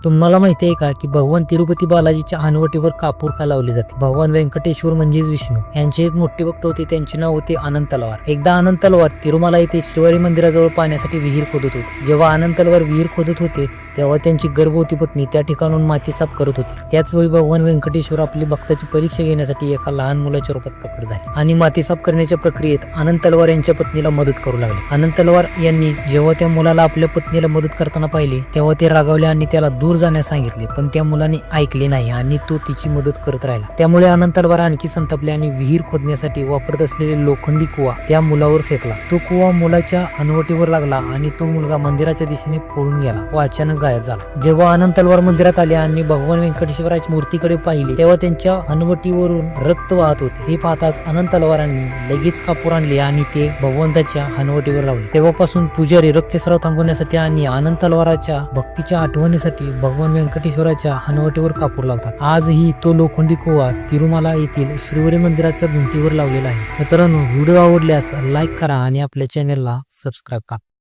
तुम्हाला माहिती आहे का की भगवान तिरुपती बालाजीच्या हनुवटीवर कापूर का लावले जाते? भगवान व्यंकटेश्वर म्हणजेच विष्णू यांचे एक मोठे भक्त होते, त्यांचे नाव होते आनंद तलवार. एकदा आनंद तलवार तिरुमला येथे श्रीवारी मंदिराजवळ पाण्यासाठी विहीर खोदत होते. जेव्हा आनंद तलवार विहीर खोदत होते तेव्हा त्यांची गर्भवती पत्नी त्या ठिकाणून माती साफ करत होती. त्याच वेळी भगवान व्यंकटेश्वर आपली भक्ताची परीक्षा घेण्यासाठी एका लहान मुलाच्या रूपात प्रकट झाले आणि माती साफ करण्याच्या प्रक्रियेत आनंद तलवार यांच्या पत्नीला मदत करू लागले. आनंद तलवार यांनी जेव्हा त्या मुलाला आपल्या पत्नीला मदत करताना पाहिले तेव्हा ते रागावले आणि त्याला दूर जाण्यास सांगितले, पण त्या मुलाने ऐकले नाही आणि तो तिची मदत करत राहिला. त्यामुळे आनंद तलवार आणखी संतापले आणि विहीर खोदण्यासाठी वापरत असलेले लोखंडी कुवा त्या मुलावर फेकला. तो कुवा मुलाच्या हनुवटीवर लागला आणि तो मुलगा मंदिराच्या दिशेने पळून गेला व अचानक गायब झाला. जेव्हा आनंद तलवार मंदिरात आले आणि भगवान व्यंकटेश्वराच्या मूर्तीकडे पाहिले तेव्हा त्यांच्या हनुवटीवरून रक्त वाहत होते. हे पाहताच आनंद तलवारांनी लगेच कापूर आणले आणि ते भगवंताच्या हनुवटीवर लावले. तेव्हापासून पुजारी रक्तस्राव थांबवण्यासाठी आणि आनंद तलवाराच्या भक्तीच्या आठवणीसाठी भगवान व्यंकटेश्वराच्या हनुवटीवर कापूर लावतात. आजही तो लोखंडी कुवा तिरुमला येथील श्रीवारी मंदिराच्या भिंतीवर लावलेला आहे. मित्रांनो, व्हिडिओ आवडल्यास लाईक करा आणि आपल्या चॅनलला सबस्क्राईब करा.